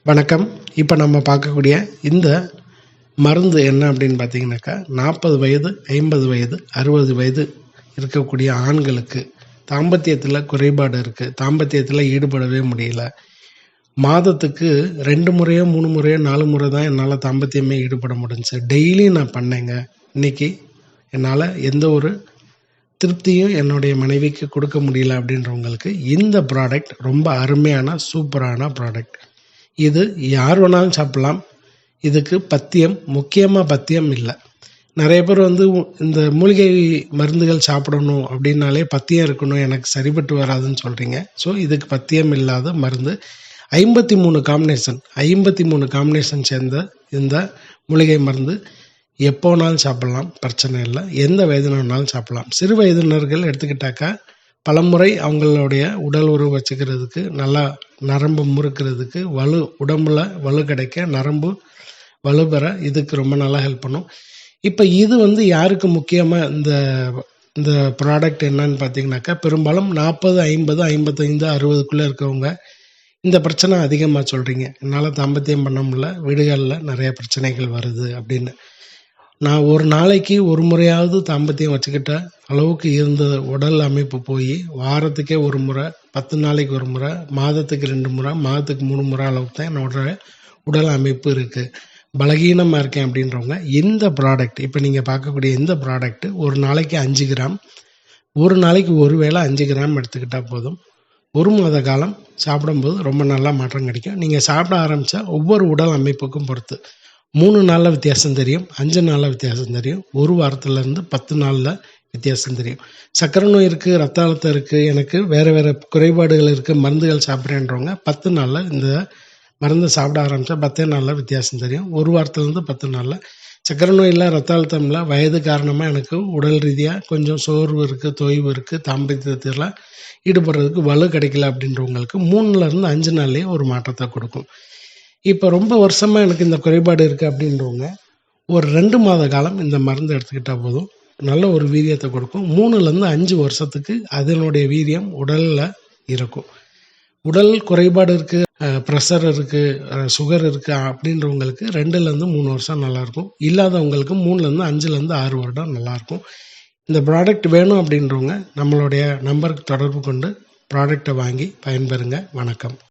வணக்கம். இப்போ நம்ம பார்க்கக்கூடிய இந்த மருந்து என்ன அப்படின்னு பார்த்தீங்கன்னாக்கா, 40 வயது, 50 வயது, 60 வயது இருக்கக்கூடிய ஆண்களுக்கு தாம்பத்தியத்தில் குறைபாடு இருக்குது, தாம்பத்தியத்தில் ஈடுபடவே முடியல, மாதத்துக்கு 2 முறையோ 3 முறையோ 4 முறை தான் என்னால் தாம்பத்தியமே ஈடுபட முடிஞ்சுச்சு, டெய்லி நான் பண்ணேங்க, இன்றைக்கி என்னால் எந்த ஒரு திருப்தியும் என்னுடைய மனைவிக்கு கொடுக்க முடியல அப்படின்றவங்களுக்கு இந்த ப்ராடக்ட் ரொம்ப அருமையான சூப்பரான ப்ராடக்ட். இது யார் வேணாலும் சாப்பிட்லாம். இதுக்கு பத்தியம், முக்கியமாக பத்தியம் இல்லை. நிறைய பேர் இந்த மூலிகை மருந்துகள் சாப்பிடணும் அப்படின்னாலே பத்தியம் இருக்கணும், எனக்கு சரிபட்டு வராதுன்னு சொல்கிறீங்க. ஸோ இதுக்கு பத்தியம் இல்லாத மருந்து 53 காம்பினேஷன் சேர்ந்த இந்த மூலிகை மருந்து எப்போ வேணாலும் சாப்பிட்லாம், பிரச்சனை இல்லை. எந்த வயதினாலும் சாப்பிட்லாம். சிறு வயதினர்கள் எடுத்துக்கிட்டாக்கா பலமுறை அவங்களுடைய உடல் உறவு வச்சுக்கிறதுக்கு, நல்லா நரம்பு முறுக்கிறதுக்கு, உடம்புல வலு கிடைக்க, நரம்பு வலுப்பெற இதுக்கு ரொம்ப நல்லா ஹெல்ப் பண்ணும். இப்போ இது யாருக்கு முக்கியமாக இந்த ப்ராடக்ட் என்னன்னு பார்த்தீங்கன்னாக்கா, பெரும்பாலும் 40, 50, 55, 60க்குள்ளே இருக்கவங்க இந்த பிரச்சனை அதிகமாக சொல்கிறீங்க. என்னால் தாம்பத்தியம் பண்ண முடியல, வீடுகளில் நிறைய பிரச்சனைகள் வருது அப்படின்னு. நான் ஒரு நாளைக்கு ஒரு முறையாவது தாம்பத்தியம் வச்சுக்கிட்ட அளவுக்கு இருந்த உடல் அமைப்பு போய் வாரத்துக்கே ஒரு முறை, 10 நாளைக்கு ஒரு முறை, மாதத்துக்கு 2 முறை, மாதத்துக்கு 3 முறை அளவுக்கு தான் என்னோட உடல் அமைப்பு இருக்குது. பலகீனமாக இருக்கேன் அப்படின்றவங்க இந்த ப்ராடக்ட், இப்போ நீங்கள் பார்க்கக்கூடிய இந்த ப்ராடக்ட் ஒரு நாளைக்கு 5 கிராம், ஒரு நாளைக்கு ஒரு வேளை 5 கிராம் எடுத்துக்கிட்டால் போதும். 1 மாத காலம் சாப்பிடும்போது ரொம்ப நல்லா மாற்றம் கிடைக்கும். நீங்கள் சாப்பிட ஆரம்பித்தா ஒவ்வொரு உடல் அமைப்புக்கும் பொறுத்து 3 நாளில் வித்தியாசம் தெரியும், 5 நாளில் வித்தியாசம் தெரியும், ஒரு வாரத்துலேருந்து 10 நாளில் வித்தியாசம் தெரியும். சர்க்கரை நோய் இருக்குது, ரத்த அழுத்தம் இருக்குது, எனக்கு வேறு வேறு குறைபாடுகள் இருக்குது, மருந்துகள் சாப்பிட்றேன்றவங்க 10 நாளில் இந்த மருந்து சாப்பிட ஆரம்பித்தா 10 நாளில் வித்தியாசம் தெரியும். ஒரு வாரத்துலேருந்து 10 நாளில். சர்க்கரை நோய் இல்லை, ரத்த அழுத்தம் இல்லை, வயது காரணமாக எனக்கு உடல் ரீதியாக கொஞ்சம் சோர்வு இருக்குது, தொய்வு இருக்குது, தாம்பத்தியத்தில் ஈடுபடுறதுக்கு வலு கிடைக்கல அப்படின்றவங்களுக்கு 3லேருந்து 5 நாள்லேயே ஒரு மாற்றத்தை கொடுக்கும். இப்போ ரொம்ப வருஷமாக எனக்கு இந்த குறைபாடு இருக்குது அப்படின்றவங்க ஒரு 2 மாத காலம் இந்த மருந்து எடுத்துக்கிட்டால் போதும், நல்ல ஒரு வீரியத்தை கொடுக்கும். 3லேருந்து 5 வருஷத்துக்கு அதனுடைய வீரியம் உடலில் இருக்கும். உடல் குறைபாடு இருக்குது, ப்ரெஷர் இருக்குது, சுகர் இருக்குது அப்படின்றவங்களுக்கு 2லேருந்து 3 வருஷம் நல்லாயிருக்கும். இல்லாதவங்களுக்கு 3லேருந்து 5லேருந்து 6 வருடம் நல்லாயிருக்கும். இந்த ப்ராடக்ட் வேணும் அப்படின்றவங்க நம்மளுடைய நம்பருக்கு தொடர்பு கொண்டு ப்ராடக்டை வாங்கி பயன்பெறுங்க. வணக்கம்.